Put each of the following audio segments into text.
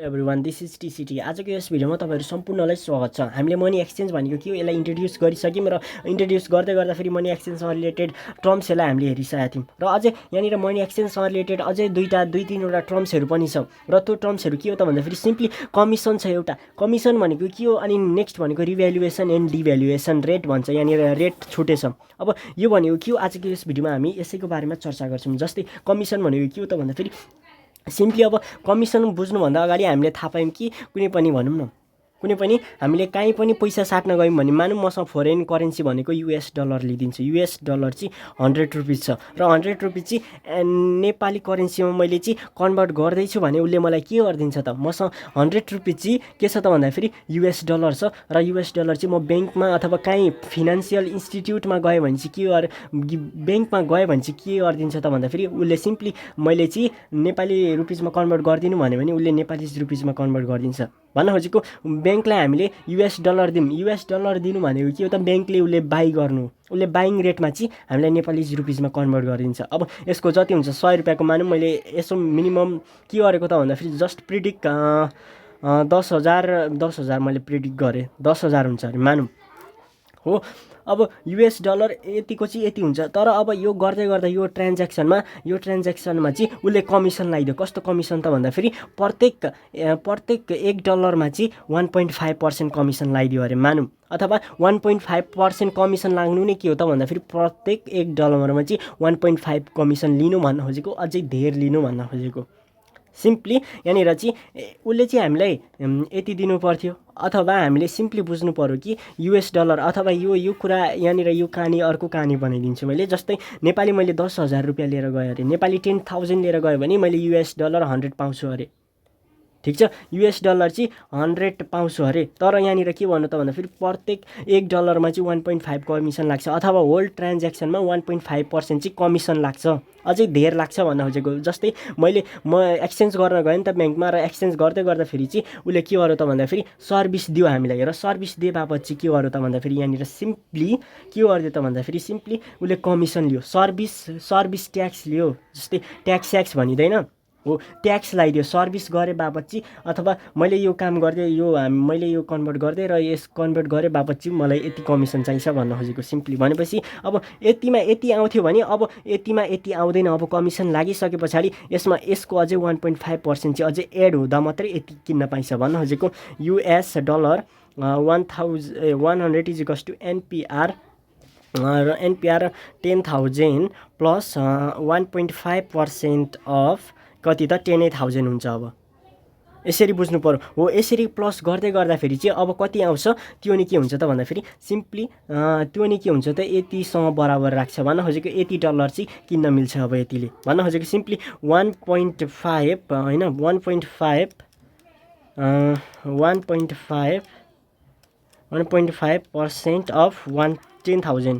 Everyone this is TCT. आजको यस भिडियोमा तपाईहरु सम्पूर्णलाई स्वागत छ। हामीले मनी एक्सचेन्ज भनेको के हो यसलाई इन्ट्रोड्युस गरिसक्यौं र इन्ट्रोड्युस गर्दै गर्दा फेरि मनी एक्सचेन्जसँग रिलेटेड टर्म्सहरुलाई हामीले हेरिसकेका थियौं र अझै यहाँनिर मनी एक्सचेन्जसँग रिलेटेड अझै दुई तीनवटा टर्म्सहरु पनि छ र त्यो टर्म्सहरु के हो त भन्दा फेरि सिम्पली कमिसन छ एउटा। कमिसन भनेको के हो अनि नेक्स्ट भनेको रिभ्यालुएसन एन्ड डिभ्यालुएसन रेट भन्छ। यहाँनिर रेट छुटेछ। अब यो भनेको के हो आजको यस भिडियोमा हामी यसैको बारेमा चर्चा गर्छौं। जस्तै कमिसन भनेको के हो त भन्दा फेरि सिम्पली अब कमिसन बुझ्नुभन्दा अगाडि हामीले थाहा पायौं कि कुनै पनि भनौं न कुनै पनि हामीले कहीँ पनि पैसा साट्न गयौं भने मानौं मसँग फरेन करेन्सी भनेको युएस डलर लिदिन्छु। युएस डलर चाहिँ 100 रुपैयाँ छ र 100 रुपैयाँ चाहिँ नेपाली करेन्सीमा मैले चाहिँ कन्भर्ट गर्दैछु भने उसले मलाई के गरिदिन्छ त मसँग 100 रुपैयाँ चाहिँ के छ त भन्दाखेरि युएस डलर छ र युएस डलर चाहिँ म बैंकमा अथवा कहीँ फाइनान्शियल इन्स्टिट्युटमा गए भने चाहिँ बैंकमा गए भने चाहिँ के गरिदिन्छ त भन्दाखेरि उसले सिम्पली मैले चाहिँ नेपाली रुपीजमा कन्भर्ट गरिदिनु भन्यो भने उसले नेपाली रुपीजमा कन्भर्ट गरिदिन्छ। भन्न खोजेको बैंकलाई हामीले युएस डलर दिउँ। युएस डलर दिनु भनेको के हो त बैंकले उसले बाई गर्नु उसले बाइङ रेटमा चाहिँ हामीलाई नेपाली रुपीजमा कन्भर्ट गरिदिन्छ। अब यसको जति हुन्छ 100 रुपैयाँको मानौँ मैले यसो मिनिमम के गरेको त भन्दाखेरि जस्ट प्रिडिक्ट 10,000 मैले प्रिडिक्ट गरेँ 10,000 हुन्छ अरे मानौँ हो। अब युएस डलर यतिको चाहिँ यति हुन्छ। तर अब यो गर्दै गर्दा यो ट्रान्ज्याक्सनमा चाहिँ उसले कमिसन लगाइदियो। कस्तो कमिसन त भन्दा फेरि प्रत्येक $1 चाहिँ 1.5% कमिसन लगाइदियो अरे मानौँ। अथवा 1.5% कमिसन लाग्नु नै के हो त भन्दा फेरि प्रत्येक $1 चाहिँ 1.5 कमिसन लिनु भन्न खोजेको, अझै धेर लिनु भन्न खोजेको। सिम्पली यहाँनिर चाहिँ उसले चाहिँ हामीलाई यति दिनु पर्थ्यो अथवा हामीले सिम्पली बुझ्नु पर्यो कि युएस डलर अथवा यो कुरा यहाँनिर यो कहानी अर्को कहानी बनाइदिन्छु मैले। जस्तै नेपाली मैले 10,000 रुपैयाँ लिएर गएँ अरे, नेपाली 10,000 लिएर गयो भने मैले युएस डलर 100 पाउँछु अरे। ठिक छ, युएस डलर चाहिँ 100 पाउँछु अरे। तर यहाँनिर के भन्नु त भन्दा फेरि प्रत्येक $1 चाहिँ 1.5 कमिसन लाग्छ अथवा होल ट्रान्ज्याक्सनमा 1.5% चाहिँ कमिसन लाग्छ, अझै धेर लाग्छ भन्न खोजेको। जस्तै म एक्सचेन्ज गर्न गएँ नि त ब्याङ्कमा र एक्सचेन्ज गर्दै गर्दा फेरि चाहिँ उसले के गर्यो त भन्दा फेरि सर्भिस दियो हामीलाई र सर्भिस दिए बापत चाहिँ के गर्यो त भन्दा फेरि यहाँनिर सिम्पली के गरिदियो त भन्दा फेरि सिम्पली उसले कमिसन लियो, सर्भिस ट्याक्स लियो। जस्तै ट्याक्स भनिदैन हो, ट्याक्स लगाइदियो सर्भिस गरे बापत चाहिँ। अथवा मैले यो काम गर्दै मैले यो कन्भर्ट गर्दै र यस कन्भर्ट गरे बापत चाहिँ मलाई यति कमिसन चाहिन्छ भन्न खोजेको। सिम्पली भनेपछि अब यतिमा यति आउँथ्यो भने अब यतिमा यति आउँदैन। अब कमिसन लागिसके पछाडि यसको अझै 1.5% चाहिँ अझै एड हुँदा मात्रै यति किन्न पाइन्छ भन्न खोजेको। US dollar 100 is to NPR र एनपिआर 10,000 प्लस 1.5% अफ कति त 10,000 हुन्छ। अब यसरी बुझ्नु पर्यो हो। यसरी प्लस गर्दै गर्दाखेरि चाहिँ अब कति आउँछ त्यो नि के हुन्छ त भन्दाखेरि सिम्पली त्यो नि के हुन्छ त यतिसँग बराबर राख्छ भन्न खोजेको। $80 चाहिँ किन्न मिल्छ अब यतिले भन्न खोजेको। सिम्पली 1.5 होइन 1.5% अफ 10,000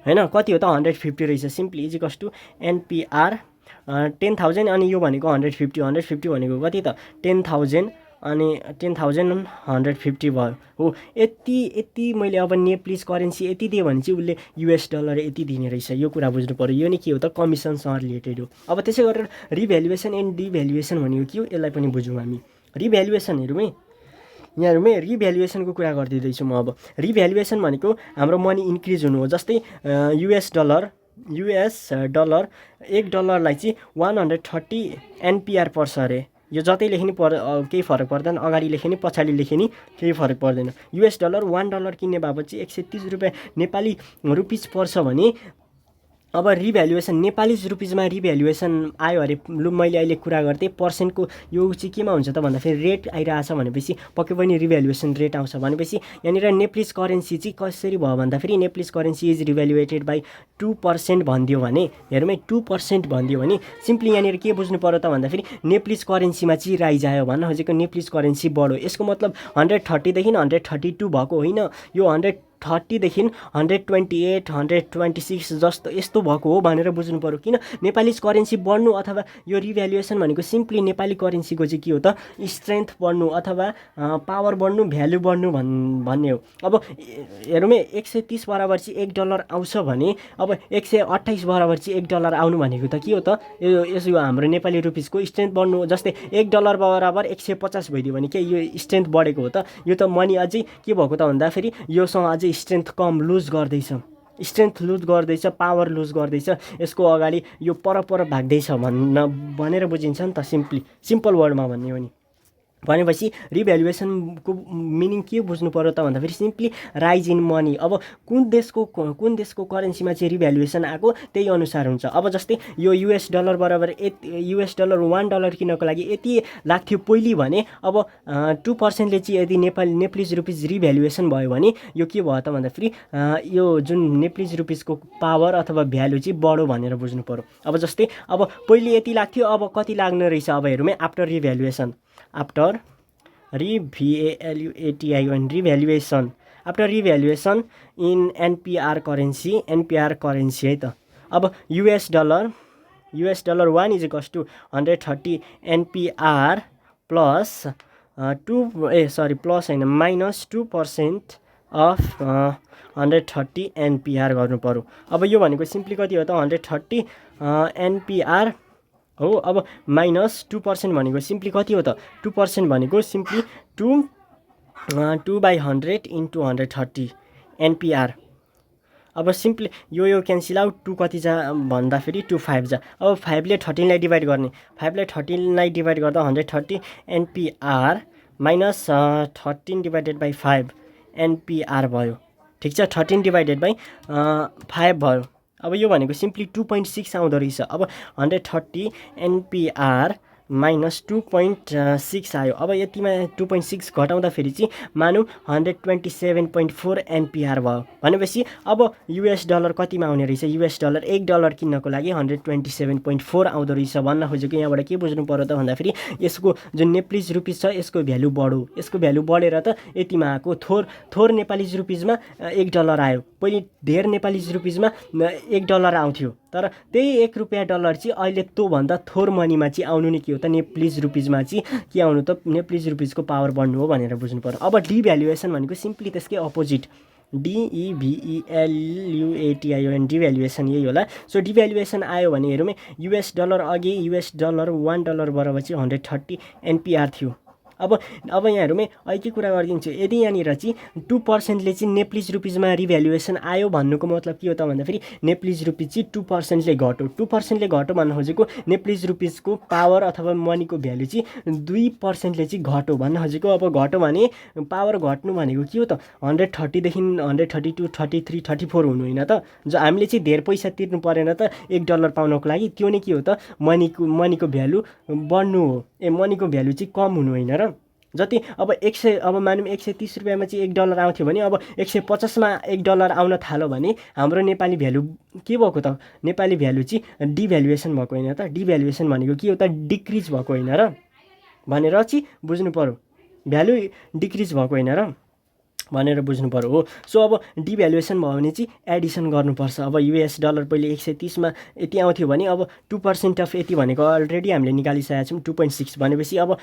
होइन कति हो त 150 रहेछ। सिम्पली इजिकल्स टु एनपिआर 10,000 अनि यो भनेको 150 भनेको कति त 10,000 अनि 10,000 150 भयो हो। यति मैले अब नेप्लिज करेन्सी यति दिएँ भने चाहिँ उसले युएस डलर यति दिने रहेछ। यो कुरा बुझ्नु पर्यो। यो नि के हो त कमिसनसँग रिलेटेड हो। अब त्यसै गरेर रिभ्यालुएसन एन्ड डिभ्यालुएसन भनेको के हो यसलाई पनि बुझौँ हामी। यहाँहरूमै रिभ्यालुएसनको कुरा गरिदिँदैछु म। अब रिभ्यालुएसन भनेको हाम्रो मनी इन्क्रिज हुनु हो। जस्तै युएस डलर $1 चाहिँ 130 एनपिआर पर्छ अरे। यो जतै लेख्ने केही फरक पर्दैन, अगाडि लेख्ने पछाडि लेख्ने केही फरक पर्दैन। युएस डलर $1 किन्ने बापत चाहिँ 130 रुपैयाँ नेपाली रुपिज पर्छ भने अब रिभ्यालुएसन नेपाली रुपिजमा रिभ्यालुएसन आयो अरे। लु मैले अहिले कुरा गर्दै पर्सेन्टको यो चाहिँ केमा हुन्छ त भन्दा फेरि रेट आइरहेछ भनेपछि पक्कै पनि रिभ्यालुएसन रेट आउँछ भनेपछि यहाँनिर नेप्लिज करेन्सी चाहिँ कसरी भयो भन्दा फेरि नेप्लिज करेन्सी इज रिभ्यालुएटेड बाई 2% भनिदियो भने हेरौँ 2% भनिदियो भने सिम्पली यहाँनिर के बुझ्नु पर्यो त भन्दा फेरि नेप्लिज करेन्सीमा चाहिँ राइज आयो भन्न खोजेको। नेप्लिज करेन्सी बढ्यो। यसको मतलब 130 देखि 132 भएको होइन, यो 130देखि 128 126 जस्तो यस्तो भएको हो भनेर बुझ्नु पर्यो। किन नेपाली करेन्सी बढ्नु अथवा यो रिभ्यालुएसन भनेको सिम्पली नेपाली करेन्सीको चाहिँ के हो त स्ट्रेन्थ बढ्नु अथवा पावर बढ्नु भ्यालु बढ्नु भन्ने हो। अब हेरौँ 130 बराबर चाहिँ $1 आउँछ भने अब 128 बराबर चाहिँ $1 आउनु भनेको त के हो त यो हाम्रो नेपाली रुपिसको स्ट्रेन्थ बढ्नु। जस्तै $1 बराबर 150 भइदियो भने के यो स्ट्रेन्थ बढेको हो त। यो त मनी अझै के भएको त भन्दाखेरि योसँग अझै स्ट्रेन्थ कम लुज गर्दैछ, स्ट्रेन्थ लुज गर्दैछ, पावर लुज गर्दैछ, यसको अगाडि यो पर भाग्दैछ भनेर बुझिन्छ नि त। सिम्पल वर्डमा भन्ने हो भनेपछि रिभ्यालुएसनको मिनिङ के बुझ्नु पर्यो त भन्दाखेरि सिम्पली राइज इन मनी। अब कुन देशको करेन्सीमा चाहिँ रिभ्यालुएसन आएको त्यही अनुसार हुन्छ। अब जस्तै यो $1 बराबर $1 किन्नको लागि यति लाग्थ्यो पहिले भने अब 2%ले चाहिँ यदि नेप्लिज रुपिस रिभ्यालुएसन भयो भने यो के भयो त भन्दाखेरि यो जुन नेप्लिज रुपिसको पावर अथवा भ्यालु चाहिँ बढ्यो भनेर बुझ्नु पर्यो। अब जस्तै अब पहिले यति लाग्थ्यो अब कति लाग्ने रहेछ अब हेरौँ after revaluation. After revaluation, after revaluation in NPR currency है त। अब US dollar 1 is equals to 130 NPR plus minus 2% of 130 NPR गर्नु पर्यो। अब यो भनेको सिम्पली कति हो त 130 NPR हो। अब माइनस 2% भनेको सिम्पली कति हो त 2% भनेको सिम्पली 2/100 इन्टु 130 NPR। अब सिम्पली यो क्यान्सल आउट 2 कति जा भन्दाखेरि 2 5 जा। अब 5 ले 13 लाई डिभाइड गर्ने, 5 ले 13 लाई डिभाइड गर्दा 130 NPR minus 13 divided by 5 NPR भयो। ठिक छ 13 डिभाइडेड बाई 5 भयो। अब यो भनेको सिम्पली 2.6 आउँदो रहेछ। अब 130 NPR माइनस 2.6 आयो। अब यतिमा 2.6 घटाउँदाखेरि चाहिँ मानौँ 127.4 NPR भयो भनेपछि अब US डलर कतिमा आउने रहेछ $1 $1 किन्नको लागि 127.4 आउँदो रहेछ भन्न खोजेको। यहाँबाट के बुझ्नु पर्यो त भन्दाखेरि यसको जुन नेप्लिज रुपिस छ यसको भ्यालु बढ्यो, यसको भ्यालु बढेर त यतिमा आएको। थोर नेपाली रुपिसमा $1 आयो, पहिले धेर नेपाली रुपिसमा $1 आउँथ्यो तर त्यही $1 चाहिँ अहिले त्योभन्दा थोर मनीमा चाहिँ आउनु नै के हो त नेप्लिज रुपिसमा चाहिँ के आउनु त नेप्लिज रुपिसको पावर बढ्नु हो भनेर बुझ्नु पर्यो। अब डिभ्यालुएसन भनेको सिम्पली त्यसकै अपोजिट DEVALUATION डिभ्यालुएसन यही होला। सो डिभ्यालुएसन आयो भने हेरौँ US डलर अघि $1 $1 बराबर चाहिँ 130 NPR थियो। अब यहाँ हेरौँ अहिले के कुरा गरिदिन्छु। यदि यहाँनिर चाहिँ 2%ले चाहिँ नेप्लिज रुपिसमा रिभ्यालुएसन आयो भन्नुको मतलब के हो त भन्दाखेरि नेप्लिज रुपिस चाहिँ 2%ले घट्यो। 2%ले घट्यो भन्न खोजेको नेप्लिज रुपिसको पावर अथवा मनीको भ्यालु चाहिँ 2%ले चाहिँ घट्यो भन्न खोजेको। अब घट्यो भने पावर घट्नु भनेको के हो त 130 देखि 132 33 34 हुनु होइन त। जो हामीले चाहिँ धेर पैसा तिर्नु परेन त $1 पाउनको लागि, त्यो नै के हो त मनीको भ्यालु बढ्नु हो। मनीको भ्यालु चाहिँ कम हुनु होइन र। जति अब 100 अब मानौँ 130 रुपियाँमा चाहिँ $1 आउँथ्यो भने अब 150 मा $1 आउन थाल्यो भने हाम्रो नेपाली भ्यालु के भएको त नेपाली भ्यालु चाहिँ डिभ्यालुएसन भएको होइन त। डिभ्यालुएसन भनेको के हो त डिक्रिज भएको होइन र भनेर चाहिँ बुझ्नु पर्यो। भ्यालु डिक्रिज भएको होइन र भनेर बुझ्नु पर्यो हो। सो अब डिभ्यालुएसन भयो भने चाहिँ एडिसन गर्नुपर्छ। अब US डलर पहिले 130 मा यति आउँथ्यो भने अब 2% अफ यति भनेको अलरेडी हामीले निकालिसकेका छौँ 2.6 भनेपछि अब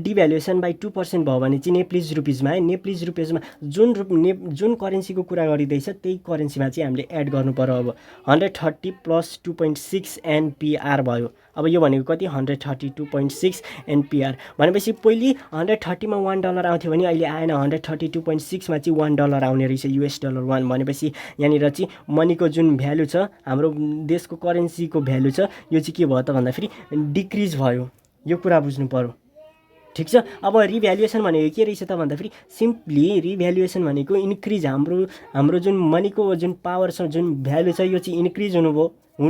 डिभ्यालुएसन बाई 2% भयो भने चाहिँ नेप्लिज रुपिसमा है नेप्लिज रुपिसमा जुन करेन्सीको कुरा गरिँदैछ त्यही करेन्सीमा चाहिँ हामीले एड गर्नु पर्यो। अब 130 प्लस 2.6 NPR भयो। अब यो भनेको कति 132.6 NPR भनेपछि पहिले 130 मा $1 आउँथ्यो भने अहिले आएन 132.6 मा चाहिँ $1 आउने रहेछ US डलर 1 भनेपछि यहाँनिर चाहिँ मनीको जुन भ्यालु छ हाम्रो देशको करेन्सीको भ्यालु छ यो चाहिँ के भयो त भन्दाखेरि डिक्रिज भयो। यो कुरा बुझ्नु पर्यो। ठिक छ। अब रिभ्यालुएसन भनेको के रहेछ त भन्दाखेरि सिम्पली रिभ्यालुएसन भनेको इन्क्रिज हाम्रो जुन मनीको जुन पावर छ जुन भ्यालु छ यो चाहिँ इन्क्रिज हुनु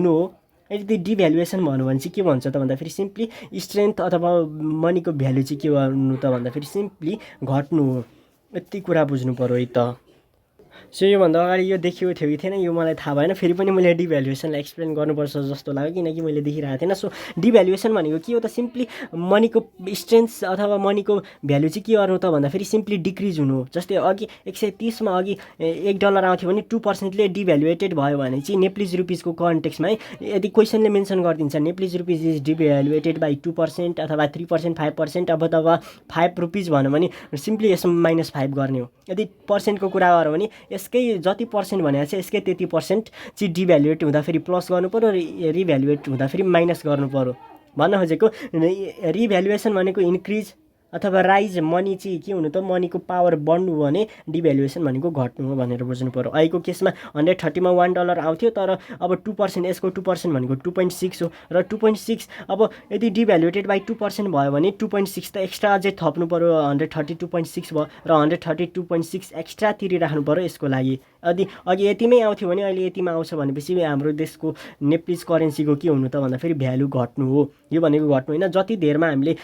हो। यदि डिभ्यालुएसन भन्नु भने चाहिँ के भन्छ त भन्दाखेरि सिम्पली स्ट्रेन्थ अथवा मनीको भ्यालु चाहिँ के गर्नु त भन्दाखेरि सिम्पली घट्नु हो। यति कुरा बुझ्नु पर्यो है त। सो योभन्दा अगाडि यो देखिएको थियो कि थिएन यो मलाई थाहा भएन, फेरि पनि मैले डिभ्यालुएसनलाई एक्सप्लेन गर्नुपर्छ जस्तो लाग्यो किनकि मैले देखिरहेको थिएन। सो डिभ्यालुएसन भनेको के हो त, सिम्पली मनीको स्ट्रेन्थ अथवा मनीको भ्यालु चाहिँ के गर्नु त भन्दाखेरि सिम्पली डिक्रिज हुनु हो। जस्तै अघि 130 मा अघि $1 आउँथ्यो भने 2%ले डिभ्यालुएटेड भयो भने चाहिँ नेप्लिज रुपिजको कन्टेक्समा है यदि क्वेसनले मेन्सन गरिदिन्छ नेप्लिज रुपिज इज डिभ्यालुएटेड बाई 2% अथवा 3% 5% अब तब 5 रुपिज भन्यो भने सिम्पली यसमा -5 गर्ने हो। यदि पर्सेन्टको कुरा गऱ्यो भने यसकै जति पर्सेन्ट भनेको छ यसकै त्यति पर्सेन्ट चाहिँ डिभ्यालुएट हुँदा फेरि प्लस गर्नु पर्यो, रिभ्यालुएट हुँदा फेरि माइनस गर्नु पर्यो। भन्न खोजेको रिभ्यालुएसन भनेको इन्क्रिज अथवा राइज, मनी चाहिँ के हुनु त, मनीको पावर बढ्नु हो भने डिभ्यालुएसन भनेको घट्नु हो भनेर बुझ्नु पर्यो। अहिलेको केसमा 130 मा $1 आउँथ्यो तर अब 2% यसको 2% भनेको 2.6 हो र 2.6 अब यदि डिभ्यालुएटेड बाई 2% भयो भने 2.6 त एक्स्ट्रा अझै थप्नु पर्यो, 132.6 भयो र 132.6 एक्स्ट्रा तिरिराख्नु पर्यो यसको लागि। यदि अघि यतिमै आउँथ्यो भने अहिले यतिमा आउँछ भनेपछि हाम्रो देशको नेप्लिज करेन्सीको के हुनु त भन्दा फेरि भ्यालु घट्नु हो। यो भनेको घट्नु होइन, जति धेरमा हामीले